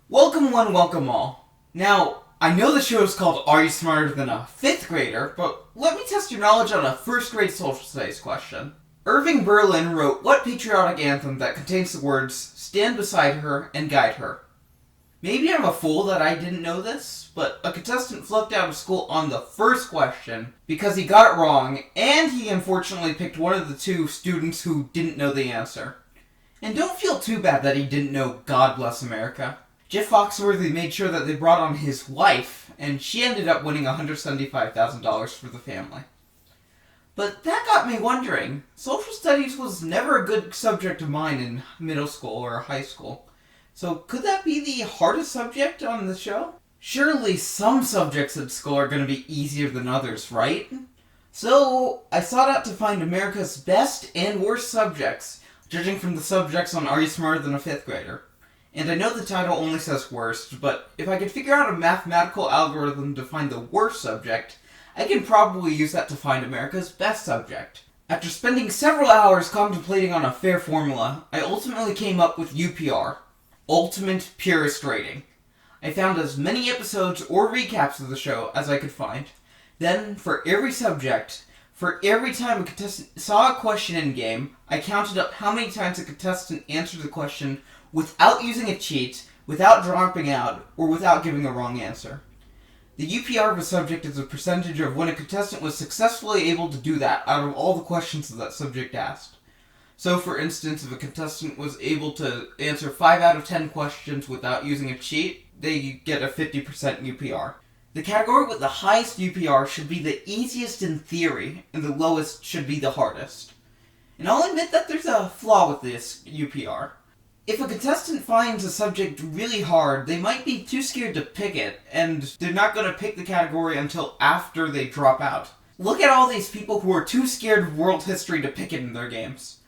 Welcome one, welcome all. Now, I know the show is called Are You Smarter Than a Fifth Grader, but let me test your knowledge on a first grade social studies question. Irving Berlin wrote what patriotic anthem that contains the words, "Stand beside her and guide her"? Maybe I'm a fool that I didn't know this, but a contestant flunked out of school on the first question because he got it wrong, and he unfortunately picked one of the two students who didn't know the answer. And don't feel too bad that he didn't know God Bless America. Jeff Foxworthy made sure that they brought on his wife, and she ended up winning $175,000 for the family. But that got me wondering, social studies was never a good subject of mine in middle school or high school. So could that be the hardest subject on the show? Surely some subjects at school are going to be easier than others, right? So I sought out to find America's best and worst subjects, judging from the subjects on Are You Smarter Than a Fifth Grader? And I know the title only says worst, but if I could figure out a mathematical algorithm to find the worst subject, I can probably use that to find America's best subject. After spending several hours contemplating on a fair formula, I ultimately came up with UPR, Ultimate Purist Rating. I found as many episodes or recaps of the show as I could find. Then, for every subject, for every time a contestant saw a question in-game, I counted up how many times a contestant answered the question without using a cheat, without dropping out, or without giving a wrong answer. The UPR of a subject is a percentage of when a contestant was successfully able to do that out of all the questions that subject asked. So, for instance, if a contestant was able to answer 5 out of 10 questions without using a cheat, they get a 50% UPR. The category with the highest UPR should be the easiest in theory, and the lowest should be the hardest. And I'll admit that there's a flaw with this UPR. If a contestant finds a subject really hard, they might be too scared to pick it, and they're not going to pick the category until after they drop out. Look at all these people who are too scared of world history to pick it in their games.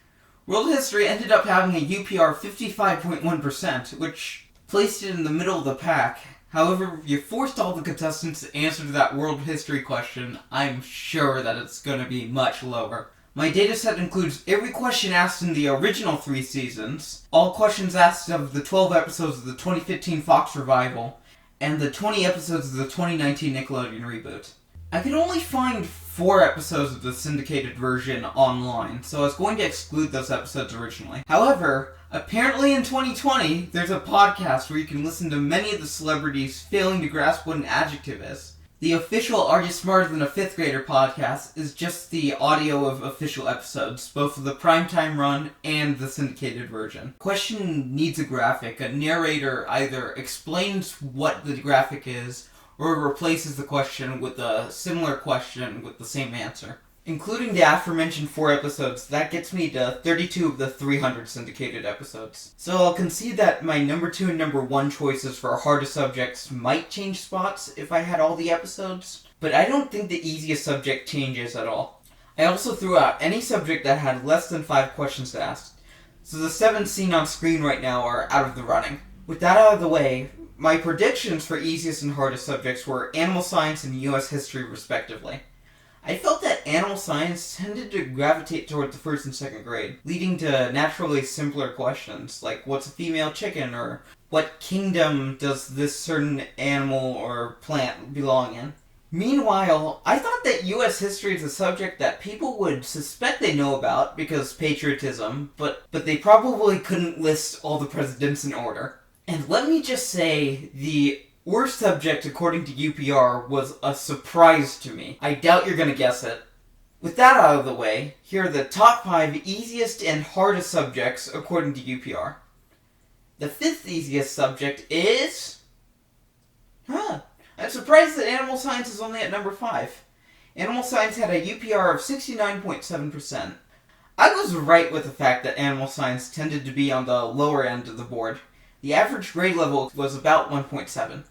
World history ended up having a UPR of 55.1%, which placed it in the middle of the pack. However, if you forced all the contestants to answer to that world history question, I'm sure that it's going to be much lower. My dataset includes every question asked in the original 3 seasons, all questions asked of the 12 episodes of the 2015 Fox revival, and the 20 episodes of the 2019 Nickelodeon reboot. I could only find 4 episodes of the syndicated version online, so I was going to exclude those episodes originally. However, apparently in 2020, there's a podcast where you can listen to many of the celebrities failing to grasp what an adjective is. The official Are You Smarter Than a Fifth Grader podcast is just the audio of official episodes, both of the primetime run and the syndicated version. Question needs a graphic. A narrator either explains what the graphic is, or replaces the question with a similar question with the same answer. Including the aforementioned 4 episodes, that gets me to 32 of the 300 syndicated episodes. So I'll concede that my number 2 and number 1 choices for hardest subjects might change spots if I had all the episodes, but I don't think the easiest subject changes at all. I also threw out any subject that had less than 5 questions to ask, so the 7 seen on screen right now are out of the running. With that out of the way, my predictions for easiest and hardest subjects were animal science and US history respectively. I felt that animal science tended to gravitate toward the first and second grade, leading to naturally simpler questions, like what's a female chicken, or what kingdom does this certain animal or plant belong in. Meanwhile, I thought that US history is a subject that people would suspect they know about because patriotism, but they probably couldn't list all the presidents in order. And let me just say, the worst subject according to UPR was a surprise to me. I doubt you're gonna guess it. With that out of the way, here are the top 5 easiest and hardest subjects according to UPR. The 5th easiest subject is... I'm surprised that animal science is only at number 5. Animal science had a UPR of 69.7%. I was right with the fact that animal science tended to be on the lower end of the board. The average grade level was about 1.7.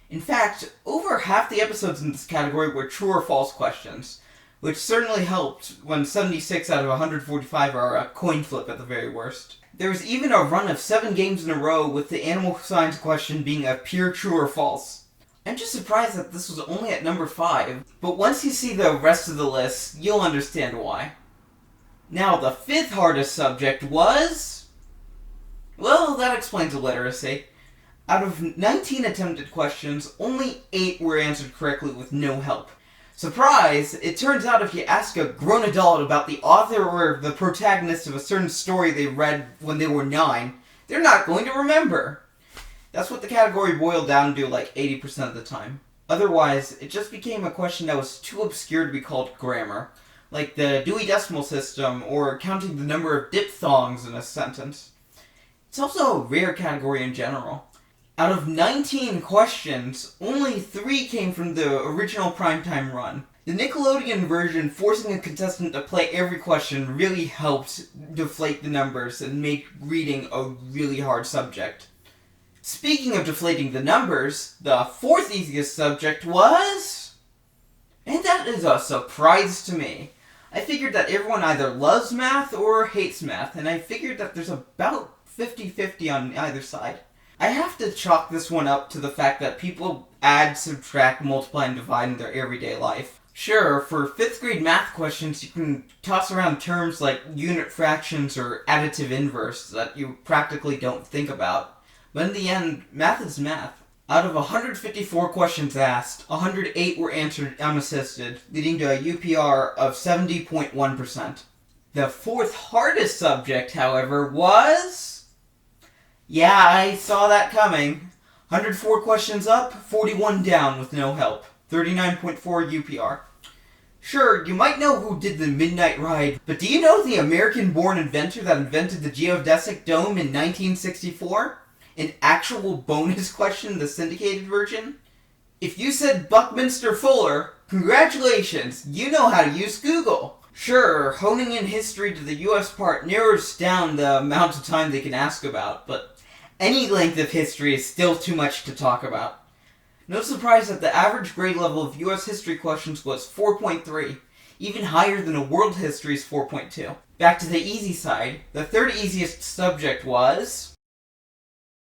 In fact, over half the episodes in this category were true or false questions, which certainly helped when 76 out of 145 are a coin flip at the very worst. There was even a run of 7 games in a row with the animal science question being a pure true or false. I'm just surprised that this was only at number 5, but once you see the rest of the list, you'll understand why. Now, the 5th hardest subject was... well, that explains illiteracy. Out of 19 attempted questions, only 8 were answered correctly with no help. Surprise! It turns out if you ask a grown adult about the author or the protagonist of a certain story they read when they were 9, they're not going to remember. That's what the category boiled down to like 80% of the time. Otherwise, it just became a question that was too obscure to be called grammar, like the Dewey Decimal System or counting the number of diphthongs in a sentence. It's also a rare category in general. Out of 19 questions, only 3 came from the original primetime run. The Nickelodeon version forcing a contestant to play every question really helped deflate the numbers and make reading a really hard subject. Speaking of deflating the numbers, the 4th easiest subject was... And that is a surprise to me. I figured that everyone either loves math or hates math, and I figured that there's about 50-50 on either side. I have to chalk this one up to the fact that people add, subtract, multiply, and divide in their everyday life. Sure, for 5th grade math questions, you can toss around terms like unit fractions or additive inverse that you practically don't think about. But in the end, math is math. Out of 154 questions asked, 108 were answered unassisted, leading to a UPR of 70.1%. The 4th hardest subject, however, was... Yeah, I saw that coming. 104 questions up, 41 down with no help. 39.4 UPR. Sure, you might know who did the Midnight Ride, but do you know the American-born inventor that invented the geodesic dome in 1964? An actual bonus question, the syndicated version? If you said Buckminster Fuller, congratulations, you know how to use Google. Sure, honing in history to the US part narrows down the amount of time they can ask about, but any length of history is still too much to talk about. No surprise that the average grade level of US history questions was 4.3, even higher than a world history's 4.2. Back to the easy side, the 3rd easiest subject was...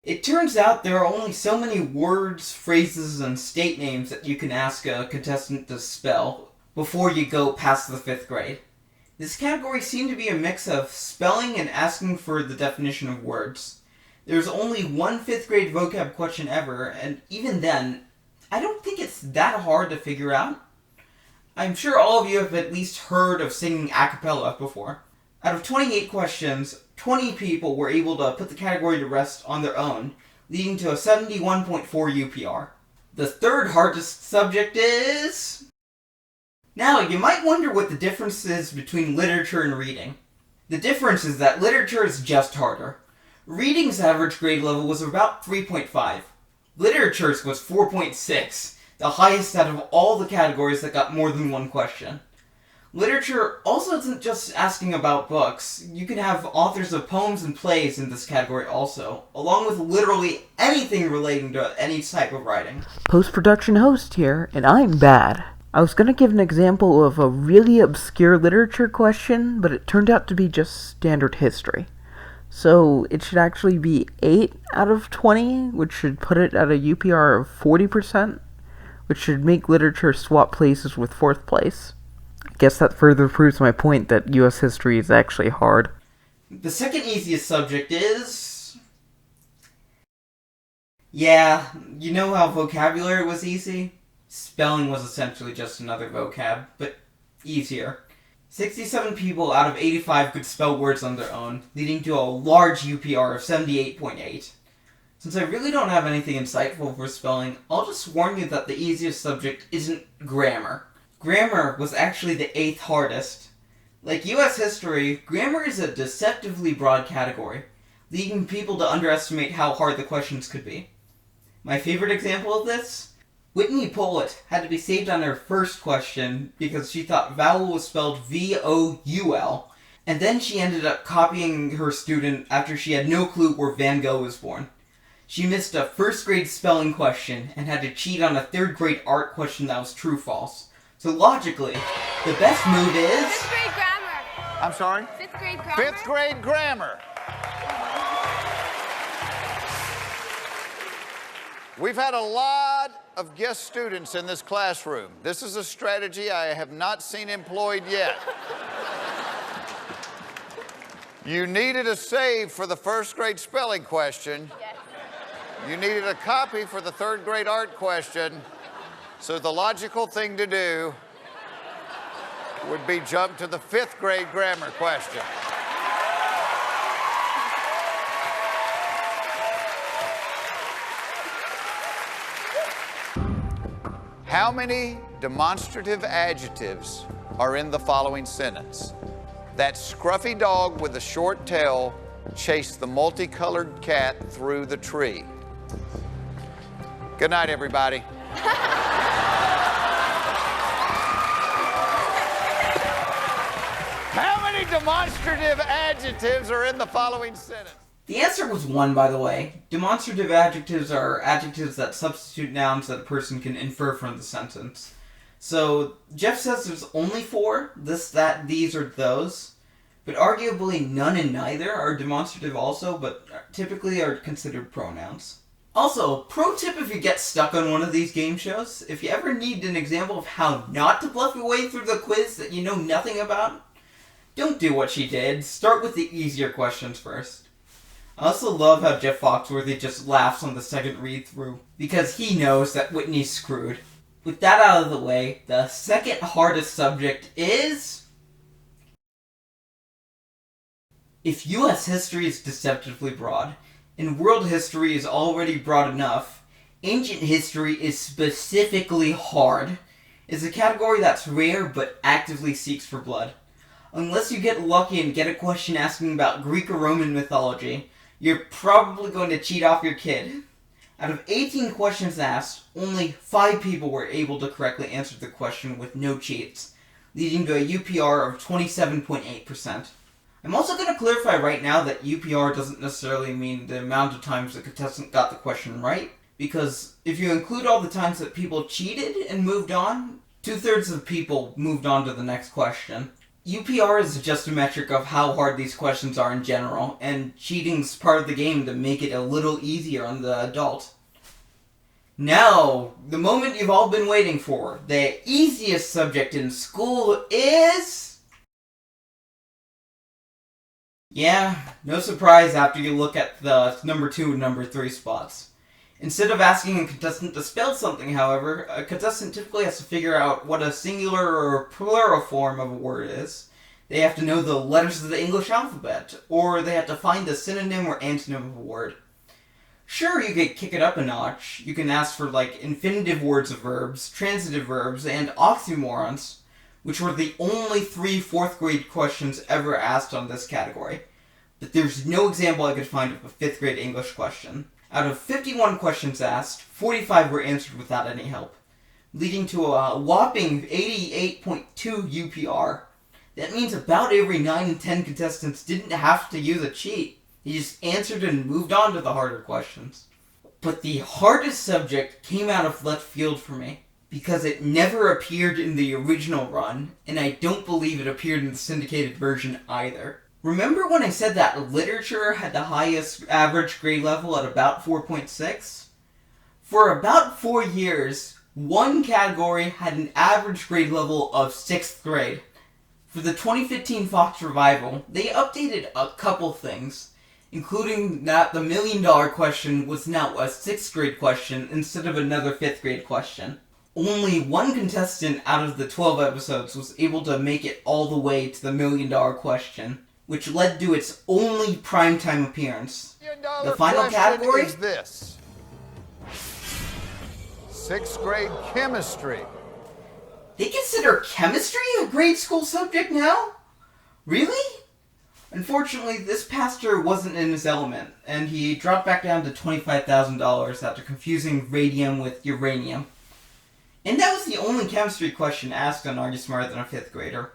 It turns out there are only so many words, phrases, and state names that you can ask a contestant to spell before you go past the 5th grade. This category seemed to be a mix of spelling and asking for the definition of words. There's only one 5th grade vocab question ever, and even then, I don't think it's that hard to figure out. I'm sure all of you have at least heard of singing a cappella before. Out of 28 questions, 20 people were able to put the category to rest on their own, leading to a 71.4 UPR. The 3rd hardest subject is... Now, you might wonder what the difference is between literature and reading. The difference is that literature is just harder. Reading's average grade level was about 3.5. Literature's was 4.6, the highest out of all the categories that got more than one question. Literature also isn't just asking about books. You can have authors of poems and plays in this category also, along with literally anything relating to any type of writing. Post-production host here, and I'm bad. I was gonna give an example of a really obscure literature question, but it turned out to be just standard history. So it should actually be 8 out of 20, which should put it at a UPR of 40%, which should make literature swap places with 4th place. I guess that further proves my point that US history is actually hard. The 2nd easiest subject is... Yeah, you know how vocabulary was easy? Spelling was essentially just another vocab, but easier. 67 people out of 85 could spell words on their own, leading to a large UPR of 78.8. Since I really don't have anything insightful for spelling, I'll just warn you that the easiest subject isn't grammar. Grammar was actually the 8th hardest. Like US history, grammar is a deceptively broad category, leading people to underestimate how hard the questions could be. My favorite example of this? Whitney Pollitt had to be saved on her first question because she thought vowel was spelled V-O-U-L, and then she ended up copying her student after she had no clue where Van Gogh was born. She missed a 1st grade spelling question and had to cheat on a 3rd grade art question that was true-false. So logically, the best move is... 5th grade grammar. I'm sorry? 5th grade grammar. 5th grade grammar. We've had a lot of guest students in this classroom. This is a strategy I have not seen employed yet. You needed a save for the 1st grade spelling question. Yes. You needed a copy for the third grade art question, so the logical thing to do would be jump to the fifth grade grammar question. How many demonstrative adjectives are in the following sentence? That scruffy dog with a short tail chased the multicolored cat through the tree. Good night, everybody. How many demonstrative adjectives are in the following sentence? The answer was 1, by the way. Demonstrative adjectives are adjectives that substitute nouns that a person can infer from the sentence. So, Jeff says there's only 4, this, that, these, or those. But arguably none and neither are demonstrative also, but typically are considered pronouns. Also, pro tip if you get stuck on one of these game shows, if you ever need an example of how not to bluff your way through the quiz that you know nothing about, don't do what she did. Start with the easier questions first. I also love how Jeff Foxworthy just laughs on the second read-through, because he knows that Whitney's screwed. With that out of the way, the second hardest subject is... If U.S. history is deceptively broad, and world history is already broad enough, ancient history is specifically hard. It's a category that's rare but actively seeks for blood. Unless you get lucky and get a question asking about Greek or Roman mythology, you're probably going to cheat off your kid. Out of 18 questions asked, only 5 people were able to correctly answer the question with no cheats, leading to a UPR of 27.8%. I'm also going to clarify right now that UPR doesn't necessarily mean the amount of times the contestant got the question right, because if you include all the times that people cheated and moved on, 2/3 of people moved on to the next question. UPR is just a metric of how hard these questions are in general, and cheating's part of the game to make it a little easier on the adult. Now, the moment you've all been waiting for, the easiest subject in school is... Yeah, no surprise after you look at the number 2 and number 3 spots. Instead of asking a contestant to spell something, however, a contestant typically has to figure out what a singular or plural form of a word is. They have to know the letters of the English alphabet, or they have to find the synonym or antonym of a word. Sure, you could kick it up a notch. You can ask for, infinitive words of verbs, transitive verbs, and oxymorons, which were the only 3 4th grade questions ever asked on this category. But there's no example I could find of a 5th grade English question. Out of 51 questions asked, 45 were answered without any help, leading to a whopping 88.2 UPR. That means about every 9 in 10 contestants didn't have to use a cheat. They just answered and moved on to the harder questions. But the hardest subject came out of left field for me, because it never appeared in the original run, and I don't believe it appeared in the syndicated version either. Remember when I said that literature had the highest average grade level at about 4.6? For about 4 years, one category had an average grade level of 6th grade. For the 2015 Fox Revival, they updated a couple things, including that the $1 million question was now a 6th grade question instead of another 5th grade question. Only one contestant out of the 12 episodes was able to make it all the way to the $1 million question, which led to its only primetime appearance. The final category is this: 6th grade chemistry. They consider chemistry a grade school subject now? Really? Unfortunately, this pastor wasn't in his element, and he dropped back down to $25,000 after confusing radium with uranium. And that was the only chemistry question asked on Are You Smarter Than a 5th Grader?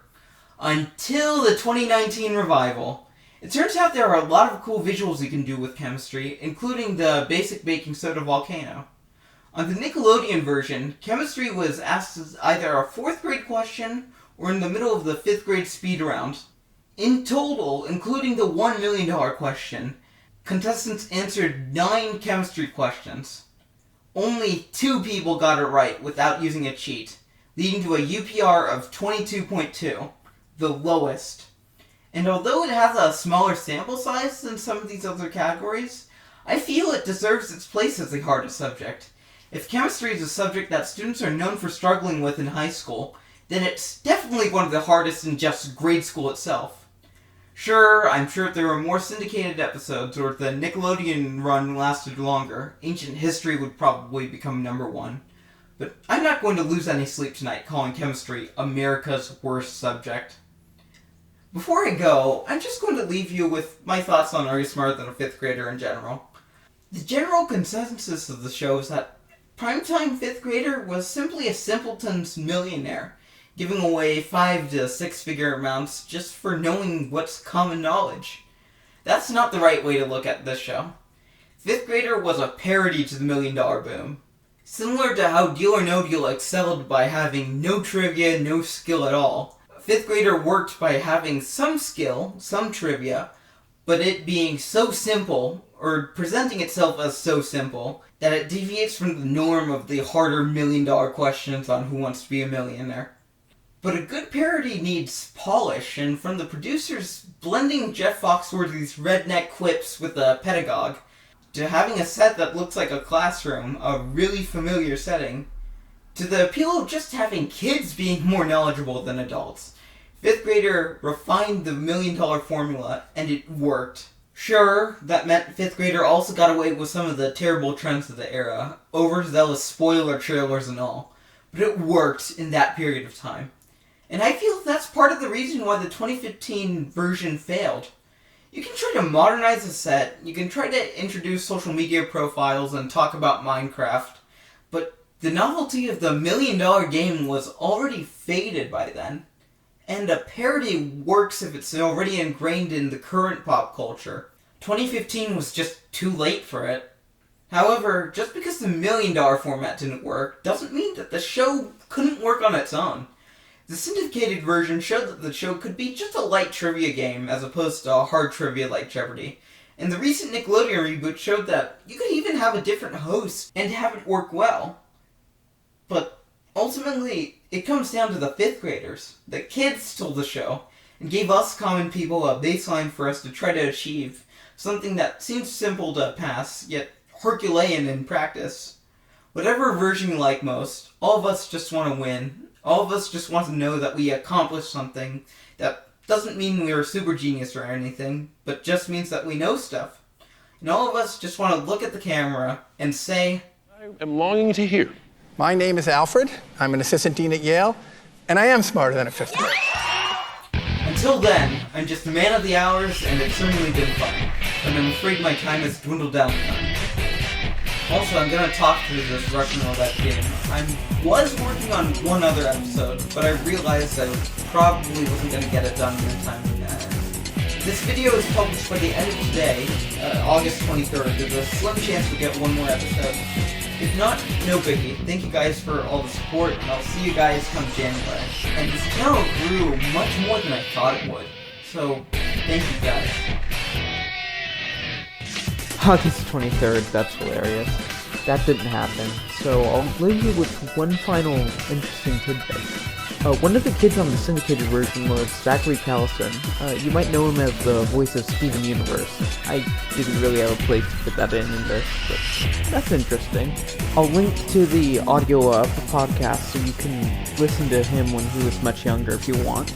Until the 2019 revival. It turns out there are a lot of cool visuals you can do with chemistry, including the basic baking soda volcano. On the Nickelodeon version, chemistry was asked as either a 4th grade question or in the middle of the 5th grade speed round. In total, including the $1 million question, contestants answered 9 chemistry questions. Only 2 people got it right without using a cheat, leading to a UPR of 22.2, the lowest. And although it has a smaller sample size than some of these other categories, I feel it deserves its place as the hardest subject. If chemistry is a subject that students are known for struggling with in high school, then it's definitely one of the hardest in just grade school itself. Sure, I'm sure if there were more syndicated episodes, or if the Nickelodeon run lasted longer, ancient history would probably become number one. But I'm not going to lose any sleep tonight calling chemistry America's worst subject. Before I go, I'm just going to leave you with my thoughts on Are You Smarter Than a Fifth Grader in general. The general consensus of the show is that primetime fifth grader was simply a simpleton's millionaire, giving away 5 to 6 figure amounts just for knowing what's common knowledge. That's not the right way to look at this show. Fifth Grader was a parody to the $1 Million Boom. Similar to how Deal or No Deal excelled by having no trivia, no skill at all, Fifth Grader worked by having some skill, some trivia, but it being so simple, or presenting itself as so simple, that it deviates from the norm of the harder $1 million questions on Who Wants to Be a Millionaire. But a good parody needs polish, and from the producers blending Jeff Foxworthy's redneck quips with a pedagogue, to having a set that looks like a classroom, a really familiar setting, to the appeal of just having kids being more knowledgeable than adults. Fifth Grader refined the $1 million formula, and it worked. Sure, that meant Fifth Grader also got away with some of the terrible trends of the era, overzealous spoiler trailers and all, but it worked in that period of time. And I feel that's part of the reason why the 2015 version failed. You can try to modernize a set, you can try to introduce social media profiles and talk about Minecraft, but the novelty of the $1 million game was already faded by then. And a parody works if it's already ingrained in the current pop culture. 2015 was just too late for it. However, just because the $1 million format didn't work, doesn't mean that the show couldn't work on its own. The syndicated version showed that the show could be just a light trivia game as opposed to a hard trivia like Jeopardy! And the recent Nickelodeon reboot showed that you could even have a different host and have it work well. But ultimately, it comes down to the fifth graders. The kids stole the show and gave us common people a baseline for us to try to achieve, something that seems simple to pass, yet Herculean in practice. Whatever version you like most, all of us just want to win. All of us just want to know that we accomplished something. That doesn't mean we are a super genius or anything, but just means that we know stuff. And all of us just want to look at the camera and say, I am longing to hear. My name is Alfred. I'm an assistant dean at Yale, and I am smarter than a fifth grader. Until then, I'm just a man of the hours, and it's certainly been fun. But I'm afraid my time has dwindled down some. Also, I'm gonna talk through this Russian roulette game. I was working on one other episode, but I realized I probably wasn't gonna get it done in a timely manner. This video is published by the end of today, August 23rd. There's a slim chance we get one more episode. If not, no biggie. Thank you guys for all the support, and I'll see you guys come January. And this channel grew much more than I thought it would. So, thank you guys. August 23rd, that's hilarious. That didn't happen, so I'll leave you with one final interesting tidbit. One of the kids on the syndicated version was Zachary Callison. You might know him as the voice of Steven Universe. I didn't really have a place to put that in this, but that's interesting. I'll link to the audio of the podcast so you can listen to him when he was much younger if you want.